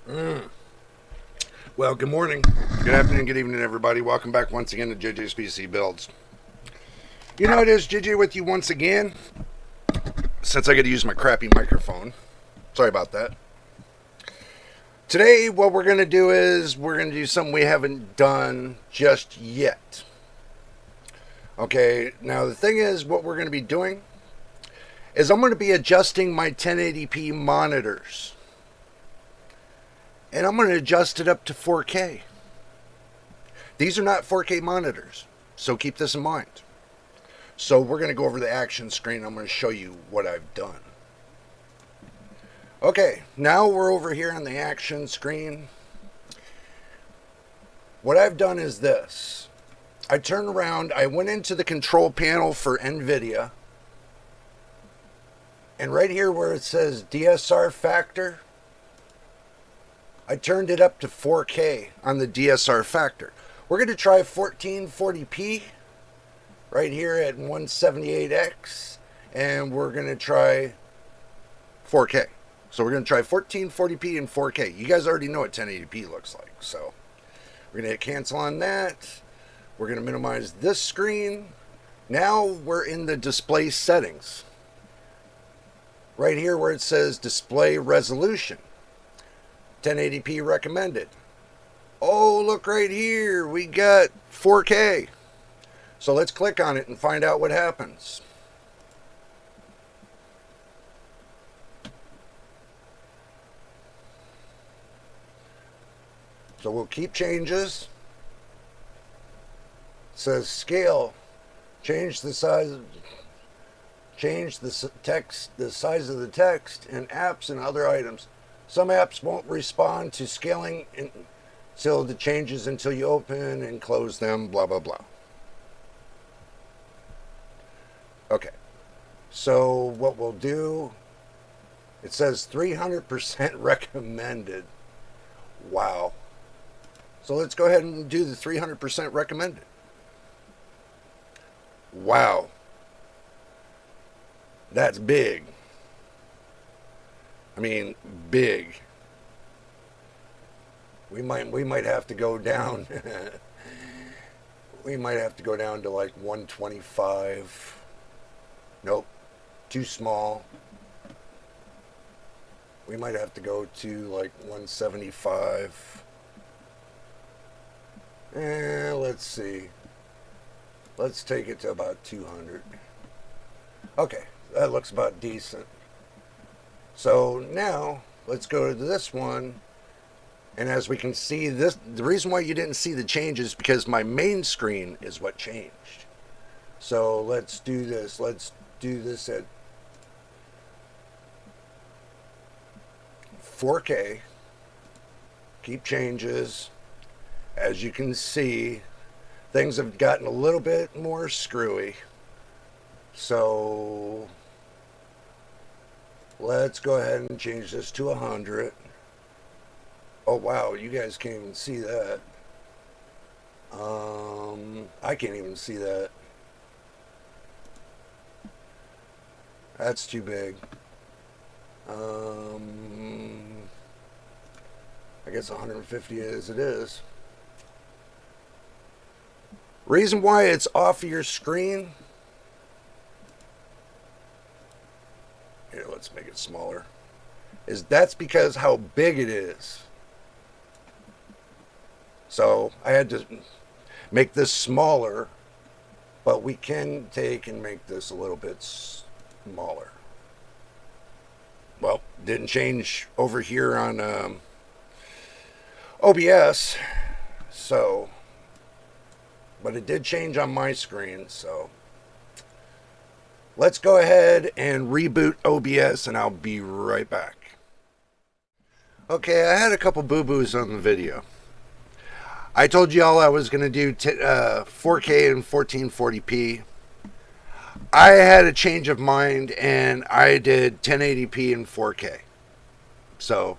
Well, good morning, good afternoon, good evening, everybody. Welcome back once again to JJ's PC Builds. You know, it is JJ with you once again. Since I got to use my crappy microphone. Sorry about that. Today, what we're going to do is we're going to do something we haven't done just yet. Okay, now the thing is, what we're going to be doing is I'm going to be adjusting my 1080p monitors. And I'm going to adjust it up to 4K. These are not 4K monitors, so keep this in mind. So we're going to go over the action screen. I'm going to show you what I've done. Okay, now we're over here on the action screen. What I've done is this. I turned around, I went into the control panel for NVIDIA. And right here where it says DSR factor, I turned it up to 4K on the DSR factor. We're going to try 1440p right here at 178x, and we're going to try 4K. So we're going to try 1440p and 4K. You guys already know what 1080p looks like. So we're going to hit cancel on that. We're going to minimize this screen. Now we're in the display settings. Right here where it says display resolution. 1080p recommended. Oh, look right here. We got 4K. So let's click on it and find out what happens. So we'll keep changes. It says scale. Change the size. Change the text, the size of the text, and apps and other items. Some apps won't respond to scaling until the changes until you open and close them, blah, blah, blah. Okay. So what we'll do, it says 300% recommended. Wow. So let's go ahead and do the 300% recommended. Wow. That's big. I mean, big. We might have to go down. We might have to go down to like 125. Nope, too small. We might have to go to like 175. Let's see. Let's take it to about 200. Okay, that looks about decent. So now let's go to this one, and as we can see, the reason why you didn't see the change is because my main screen is what changed. So let's do this. Let's do this at 4K. Keep changes. As you can see, things have gotten a little bit more screwy. So let's go ahead and change this to 100. Oh wow, you guys can't even see that. I can't even see that. That's too big. I guess 150 as it is. Reason why it's off of your screen. Here, let's make it smaller. That's because how big it is. So I had to make this smaller, but we can take and make this a little bit smaller. Well, didn't change over here on OBS, so, but it did change on my screen, so. Let's go ahead and reboot OBS, and I'll be right back. Okay, I had a couple boo-boos on the video. I told y'all I was going to do 4K and 1440p. I had a change of mind, and I did 1080p and 4K. So,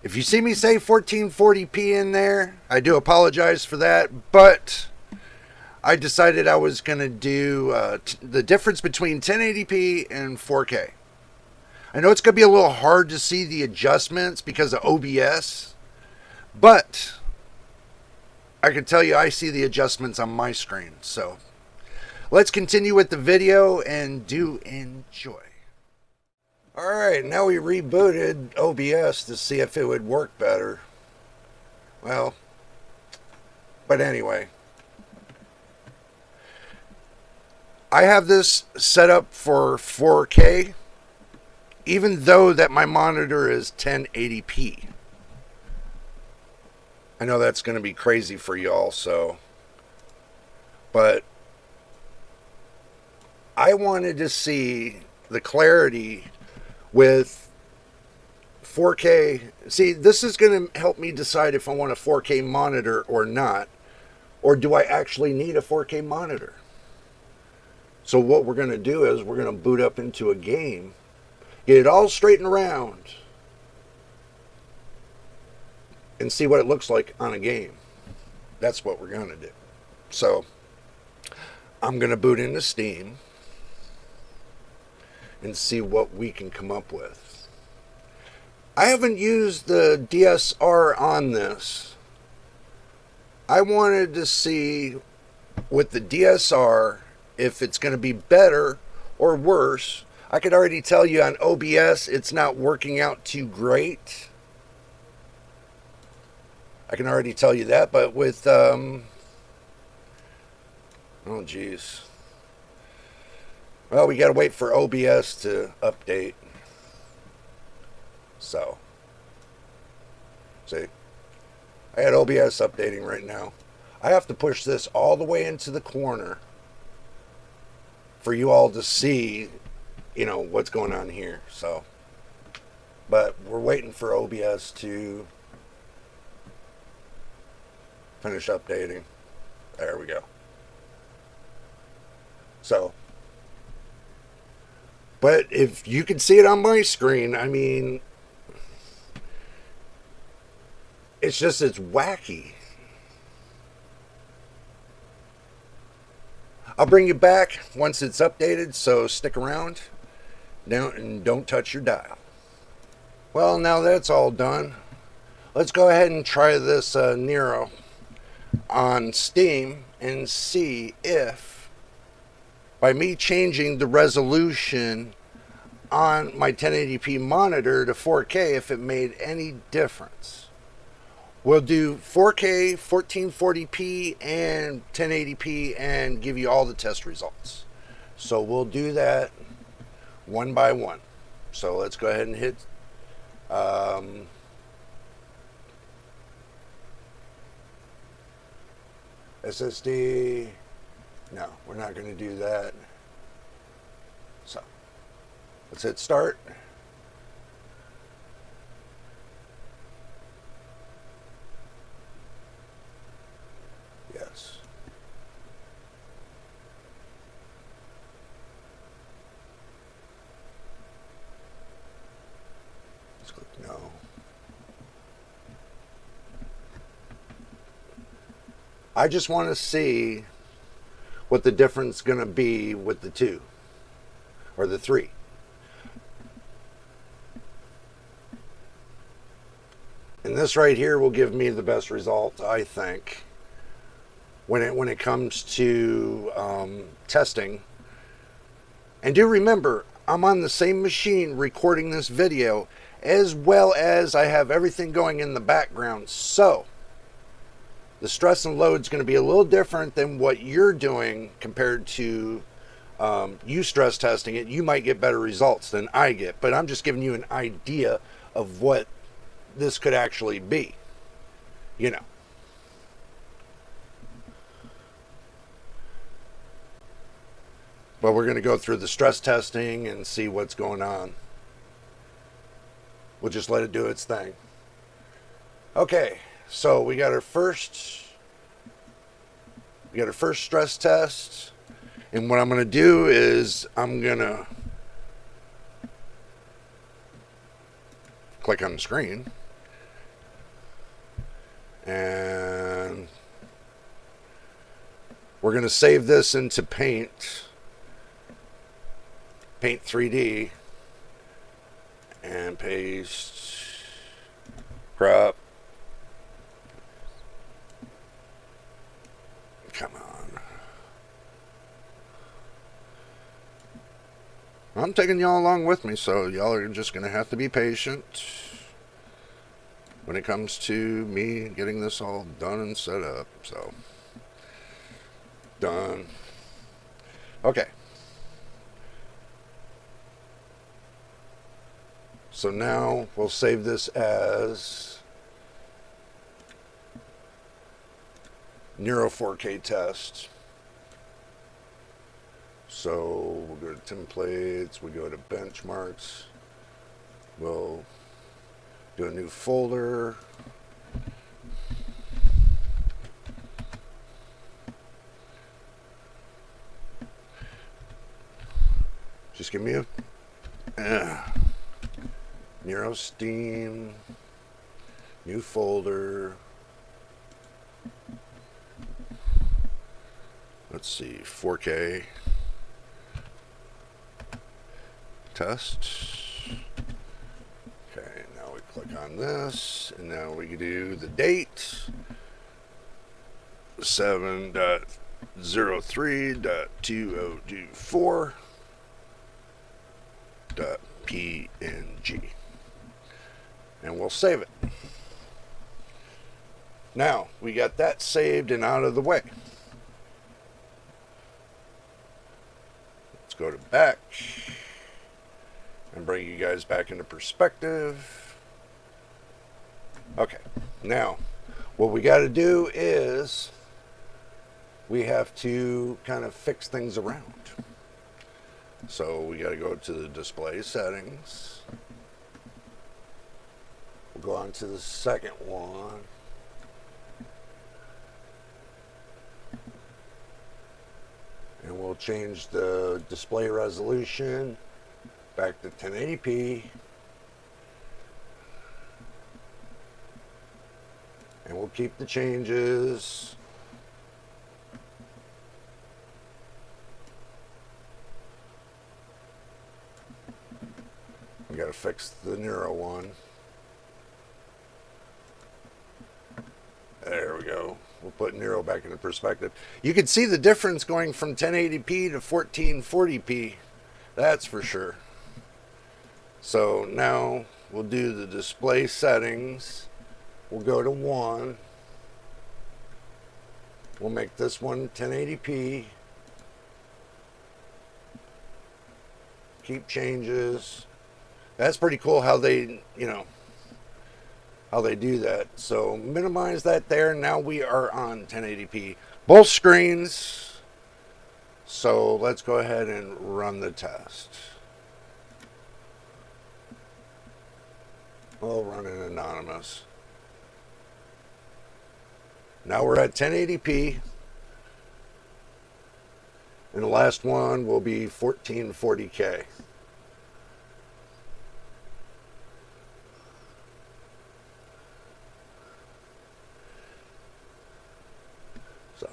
if you see me say 1440p in there, I do apologize for that, but I decided I was going to do the difference between 1080p and 4K. I know it's going to be a little hard to see the adjustments because of OBS, But I can tell you I see the adjustments on my screen. So let's continue with the video and do enjoy. Alright, now we rebooted OBS to see if it would work better. Well, but anyway. I have this set up for 4K, even though that my monitor is 1080p. I know that's going to be crazy for y'all, so. But I wanted to see the clarity with 4K. See, this is going to help me decide if I want a 4K monitor or not. Or do I actually need a 4K monitor? So what we're going to do is we're going to boot up into a game, get it all straightened around, and see what it looks like on a game. That's what we're going to do. So I'm going to boot into Steam and see what we can come up with. I haven't used the DSR on this. I wanted to see with the DSR if it's going to be better or worse. I could already tell you on OBS it's not working out too great. I can already tell you that, but with oh geez. Well, we got to wait for OBS to update. So, see, I had OBS updating right now. I have to push this all the way into the corner for you all to see, you know, what's going on here. So, but we're waiting for OBS to finish updating. There we go. So, but if you can see it on my screen, I mean, it's just, it's wacky. I'll bring you back once it's updated, so stick around. Don't touch your dial. Well, now that's all done, let's go ahead and try this Nero on Steam and see if, by me changing the resolution on my 1080p monitor to 4K, if it made any difference. We'll do 4K, 1440p, and 1080p and give you all the test results. So we'll do that one by one. So let's go ahead and hit SSD. No, we're not going to do that. So let's hit start. Yes. Let's click no. I just want to see what the difference is going to be with the two or the three. And this right here will give me the best result, I think, when it comes to testing. And do remember, I'm on the same machine recording this video, as well as I have everything going in the background. So the stress and load is going to be a little different than what you're doing compared to you stress testing it. You might get better results than I get, but I'm just giving you an idea of what this could actually be, you know. But we're going to go through the stress testing and see what's going on. We'll just let it do its thing. Okay, so we got our first stress test. And what I'm going to do is I'm going to click on the screen. And we're going to save this into Paint 3D, and paste, crop, I'm taking y'all along with me, so y'all are just going to have to be patient when it comes to me getting this all done and set up. So, done. Okay. So now we'll save this as Nero 4K test. So we'll go to templates, we go to benchmarks, we'll do a new folder. Just give me a Nero Steam, new folder. Let's see, 4K test. Okay, now we click on this, and now we can do the date, 7.03.2024.png, and we'll save it. Now we got that saved and out of the way. Let's go to back and bring you guys back into perspective. Okay, now what we got to do is we have to kind of fix things around. So we got to go to the display settings. We'll go on to the second one. And we'll change the display resolution back to 1080p. And we'll keep the changes. We gotta fix the Nero one. There we go. We'll put Nero back into perspective. You can see the difference going from 1080p to 1440p. That's for sure. So now we'll do the display settings. We'll go to 1. We'll make this one 1080p. Keep changes. That's pretty cool how they, how they do that. So minimize that there. Now we are on 1080p. Both screens. So let's go ahead and run the test. We'll run it anonymous. Now we're at 1080p. And the last one will be 1440K. So.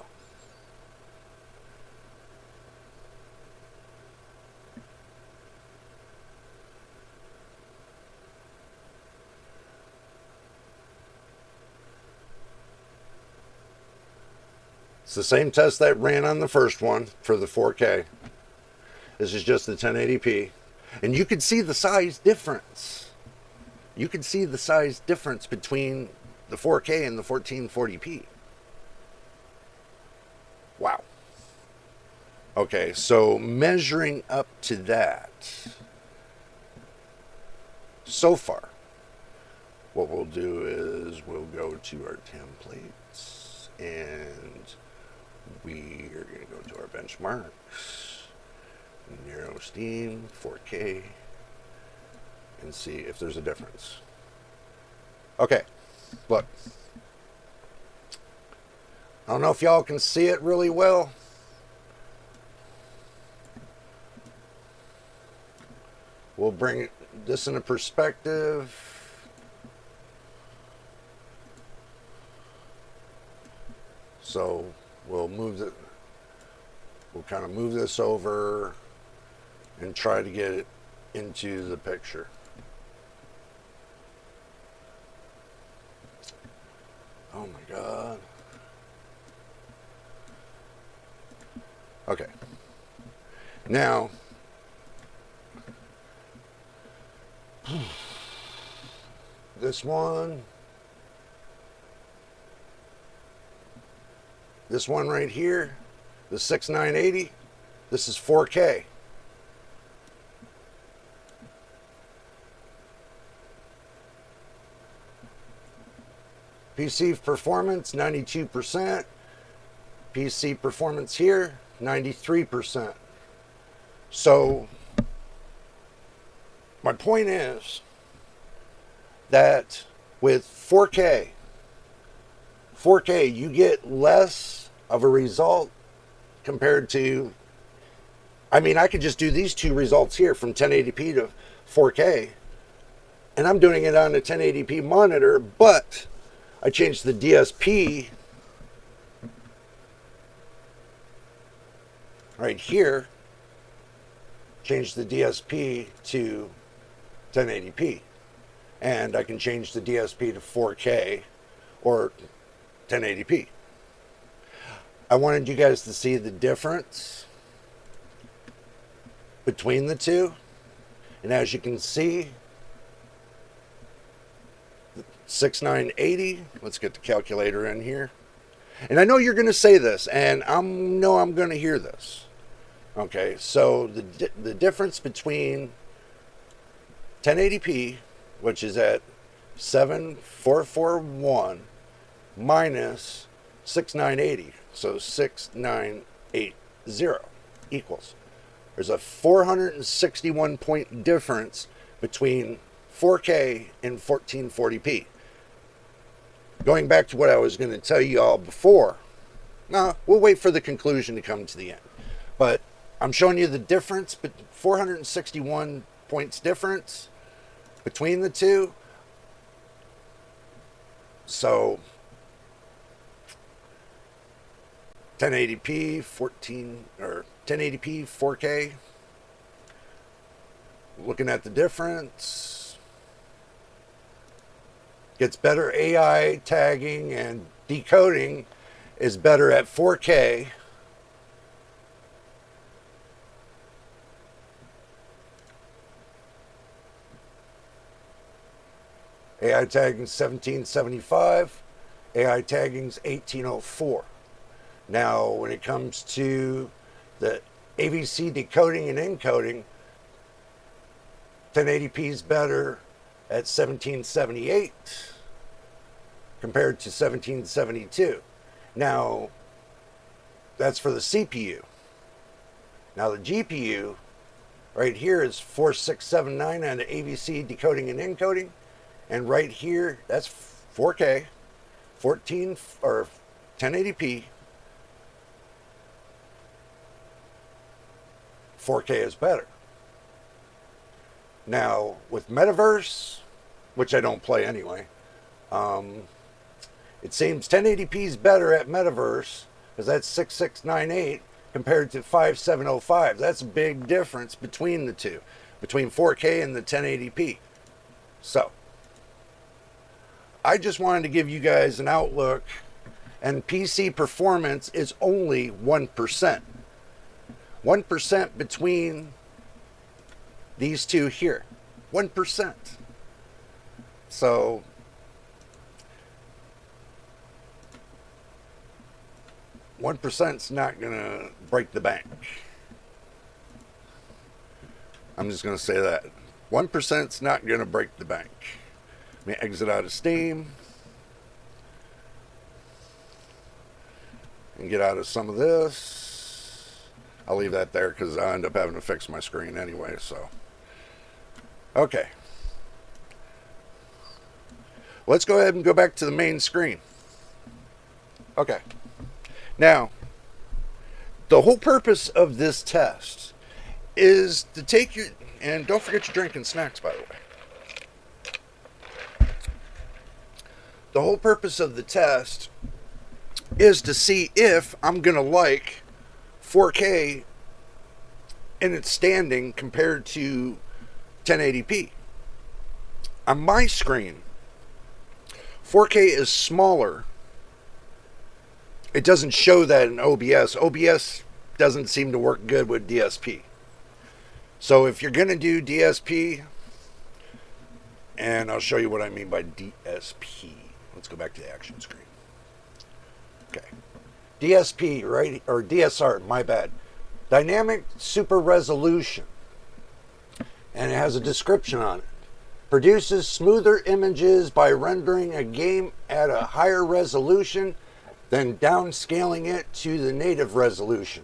It's the same test that ran on the first one for the 4K. This is just the 1080p. And you can see the size difference. You can see the size difference between the 4K and the 1440p. Wow. Okay, so measuring up to that, so far, what we'll do is we'll go to our templates and we are going to go to our benchmarks, Nero Steam, 4K, and see if there's a difference. Okay, look. I don't know if y'all can see it really well. We'll bring this into perspective. So we'll kind of move this over and try to get it into the picture. Oh my God. Okay. Now, This one right here, the 6980, this is 4K. PC performance, 92%. PC performance here, 93%. So, my point is that with 4K, you get less of a result compared to, I mean, I could just do these two results here from 1080p to 4K, and I'm doing it on a 1080p monitor, but I changed the DSP right here, changed the DSP to 1080p, and I can change the DSP to 4K or 1080p. I wanted you guys to see the difference between the two, and as you can see, 6980, let's get the calculator in here, and I know you're going to say this, and I'm going to hear this. Okay, so the difference between 1080p, which is at 7441, minus 6980, so 6980 equals, there's a 461 point difference between 4K and 1440p. Going back to what I was going to tell you all before, no, we'll wait for the conclusion to come to the end, but I'm showing you the difference, but 461 points difference between the two. So 1080p 4K, looking at the difference, gets better AI tagging, and decoding is better at 4K. AI tagging's 1775, AI tagging's 1804. Now, when it comes to the AVC decoding and encoding, 1080p is better at 1778 compared to 1772. Now, that's for the CPU. Now, the GPU right here is 4679 on the AVC decoding and encoding. And right here, that's 4K, 1080p. 4K is better. Now, with Metaverse, which I don't play anyway, it seems 1080p is better at Metaverse, because that's 6698 compared to 5705. That's a big difference between the two, between 4K and the 1080p. So, I just wanted to give you guys an outlook, and PC performance is only 1%. 1% between these two here. 1%. So, %'s not going to break the bank. I'm just going to say that. 1%'s not going to break the bank. Let me exit out of Steam and get out of some of this. I'll leave that there because I end up having to fix my screen anyway. So, okay. Let's go ahead and go back to the main screen. Okay. Now, the whole purpose of this test is to take your, and don't forget your drink and snacks, by the way. The whole purpose of the test is to see if I'm going to like 4K in its standing compared to 1080p. On my screen, 4K is smaller. It doesn't show that in OBS. OBS doesn't seem to work good with DSP. So if you're going to do DSP, And I'll show you what I mean by DSP. Let's go back to the action screen. Okay. DSP, right? Or DSR, my bad. Dynamic Super Resolution. And it has a description on it. Produces smoother images by rendering a game at a higher resolution than downscaling it to the native resolution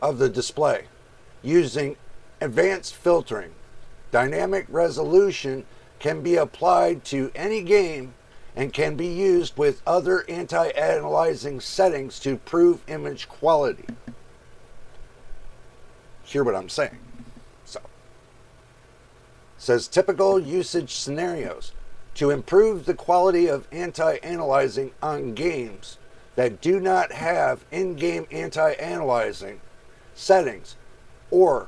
of the display using advanced filtering. Dynamic resolution can be applied to any game and can be used with other anti-aliasing settings to improve image quality. Hear what I'm saying? So, says typical usage scenarios. To improve the quality of anti-aliasing on games that do not have in-game anti-aliasing settings, or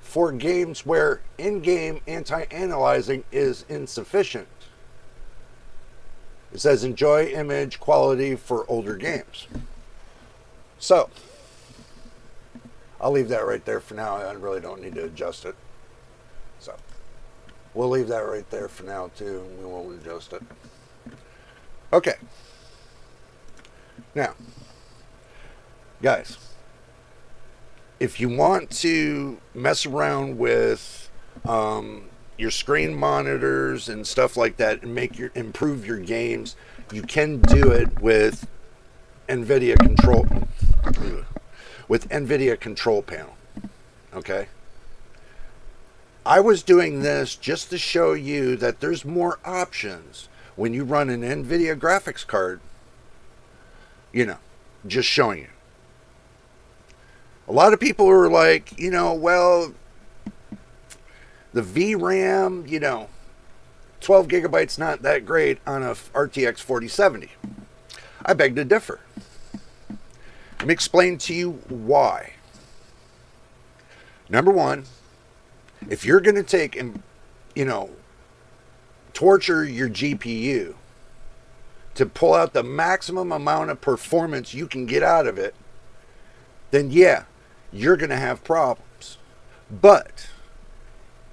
for games where in-game anti-aliasing is insufficient. It says enjoy image quality for older games. So, I'll leave that right there for now. I really don't need to adjust it. So, we'll leave that right there for now too. We won't adjust it. Okay. Now, guys, if you want to mess around with your screen monitors and stuff like that and improve your games, you can do it with NVIDIA control panel. Okay? I was doing this just to show you that there's more options when you run an NVIDIA graphics card. You know, just showing you. A lot of people are like, well, the VRAM, 12 gigabytes not that great on a RTX 4070. I beg to differ. Let me explain to you why. Number one, if you're going to take and, torture your GPU to pull out the maximum amount of performance you can get out of it, then yeah, you're going to have problems. But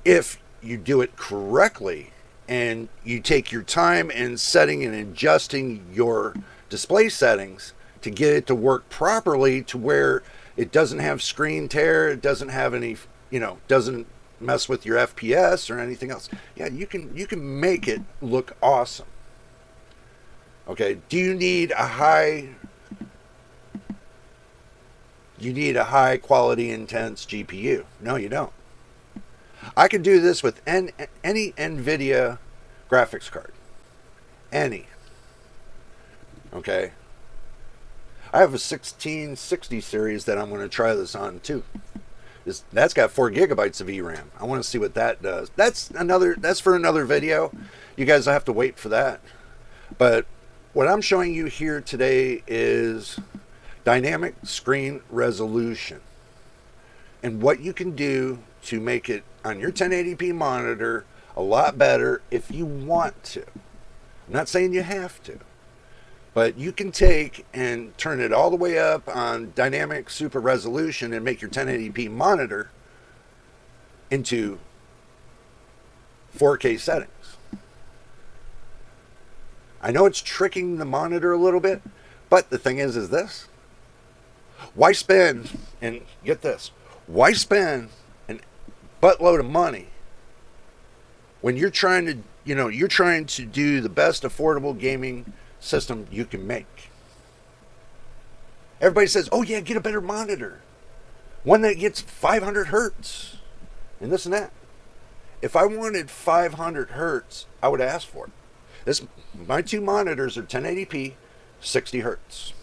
if you do it correctly and you take your time in setting and adjusting your display settings to get it to work properly to where it doesn't have screen tear, it doesn't have any, doesn't mess with your FPS or anything else. Yeah, you can make it look awesome. Okay, do you need a high quality intense GPU? No, you don't. I could do this with any NVIDIA graphics card. Any. Okay. I have a 1660 series that I'm going to try this on too. That's got 4 gigabytes of VRAM. I want to see what that does. That's for another video. You guys will have to wait for that. But what I'm showing you here today is dynamic screen resolution and what you can do to make it on your 1080p monitor a lot better if you want to. I'm not saying you have to, but you can take and turn it all the way up on dynamic super resolution and make your 1080p monitor into 4K settings. I know it's tricking the monitor a little bit, but the thing is this. Why spend, and get this, why spend a buttload of money when you're trying to do the best affordable gaming system you can make? Everybody says, oh yeah, get a better monitor. One that gets 500 hertz and this and that. If I wanted 500 hertz, I would ask for it. My two monitors are 1080p, 60 hertz.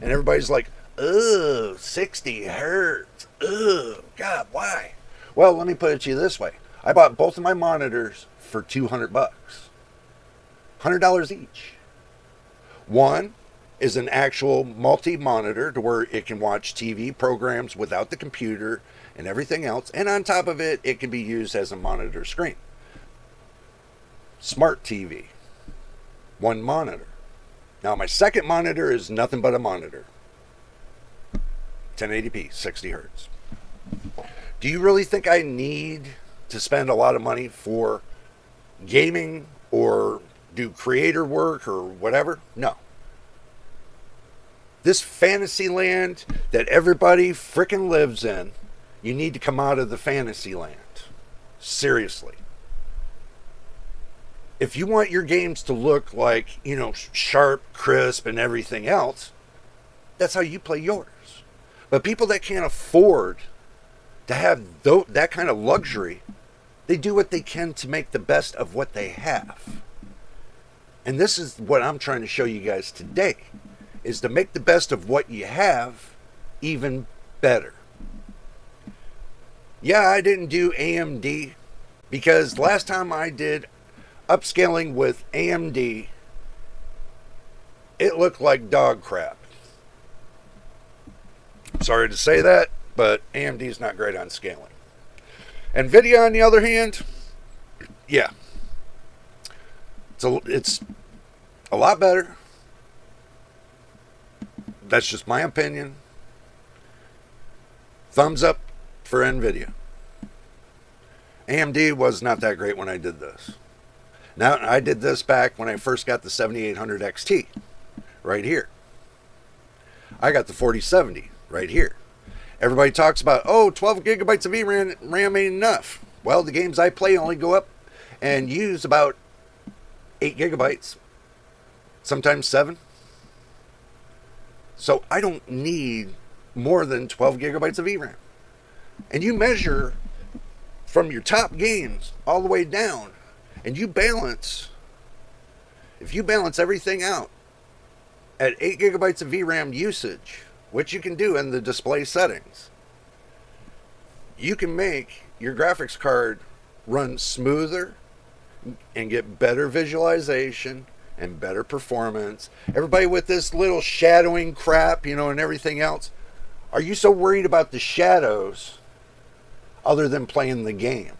And everybody's like, ugh, 60 hertz. Ugh, God, why? Well, let me put it to you this way. I bought both of my monitors for $200. $100 each. One is an actual multi-monitor to where it can watch TV programs without the computer and everything else. And on top of it, it can be used as a monitor screen. Smart TV. One monitor. Now my second monitor is nothing but a monitor. 1080p, 60 hertz. Do you really think I need to spend a lot of money for gaming or do creator work or whatever. No. This fantasy land that everybody frickin' lives in, you need to come out of the fantasy land. Seriously. If you want your games to look like, sharp, crisp, and everything else, that's how you play yours. But people that can't afford to have that kind of luxury, they do what they can to make the best of what they have. And this is what I'm trying to show you guys today, is to make the best of what you have even better. Yeah, I didn't do AMD because last time I did upscaling with AMD, it looked like dog crap. Sorry to say that, but AMD is not great on scaling. NVIDIA, on the other hand, yeah, it's a lot better. That's just my opinion. Thumbs up for NVIDIA. AMD was not that great when I did this. Now, I did this back when I first got the 7800 XT, right here. I got the 4070, right here. Everybody talks about, 12 gigabytes of RAM ain't enough. Well, the games I play only go up and use about 8 gigabytes, sometimes 7. So I don't need more than 12 gigabytes of VRAM. And you measure from your top games all the way down, and you balance, if you balance everything out at 8 gigabytes of VRAM usage, which you can do in the display settings, you can make your graphics card run smoother and get better visualization and better performance. Everybody with this little shadowing crap, and everything else, are you so worried about the shadows other than playing the game?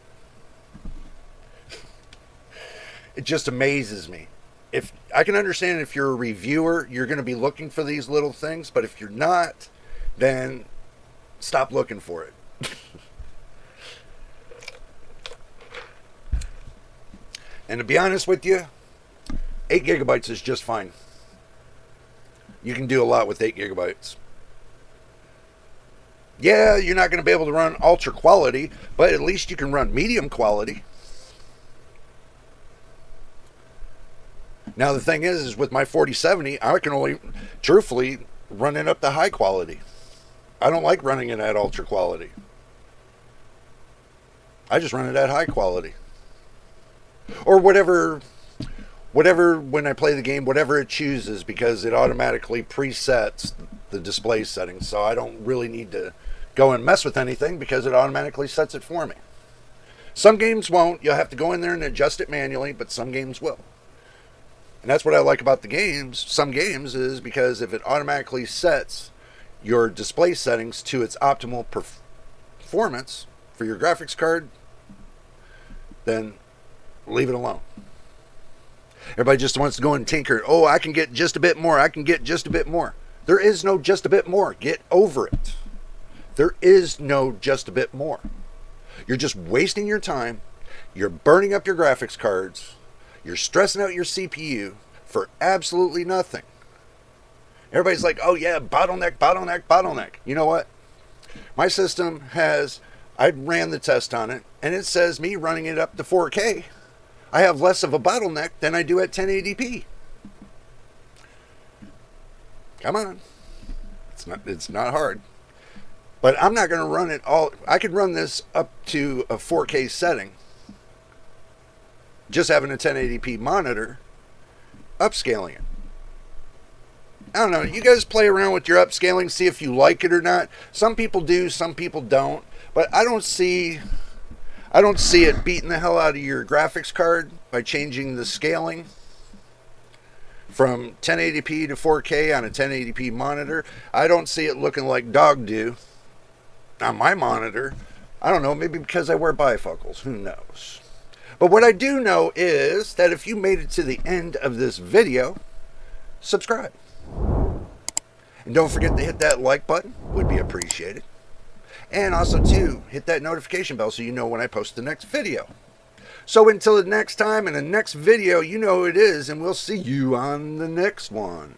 It just amazes me. If I can understand, if you're a reviewer, you're going to be looking for these little things, but if you're not, then stop looking for it. And to be honest with you, 8 gigabytes is just fine. You can do a lot with 8 gigabytes. Yeah, you're not going to be able to run ultra quality, but at least you can run medium quality. Now the thing is with my 4070, I can only truthfully run it up to high quality. I don't like running it at ultra quality. I just run it at high quality. Or whatever when I play the game, whatever it chooses, because it automatically presets the display settings. So I don't really need to go and mess with anything because it automatically sets it for me. Some games won't. You'll have to go in there and adjust it manually, but some games will. And that's what I like about the games, some games, is because if it automatically sets your display settings to its optimal performance for your graphics card, then leave it alone. Everybody just wants to go and tinker. I can get just a bit more. I can get just a bit more. There is no just a bit more. Get over it. There is no just a bit more. You're just wasting your time. You're burning up your graphics cards. You're stressing out your CPU for absolutely nothing. Everybody's like, bottleneck, bottleneck, bottleneck. You know what? My system I ran the test on it, and it says me running it up to 4K, I have less of a bottleneck than I do at 1080p. Come on. It's not hard. But I'm not going to run it all. I could run this up to a 4K setting, just having a 1080p monitor, upscaling it. I don't know. You guys play around with your upscaling, see if you like it or not. Some people do, some people don't. But I don't see it beating the hell out of your graphics card by changing the scaling from 1080p to 4K on a 1080p monitor. I don't see it looking like dog do on my monitor. I don't know, maybe because I wear bifocals. Who knows? But what I do know is that if you made it to the end of this video, subscribe. And don't forget to hit that like button. Would be appreciated. And also, too, hit that notification bell so you know when I post the next video. So until the next time, in the next video, you know who it is, and we'll see you on the next one.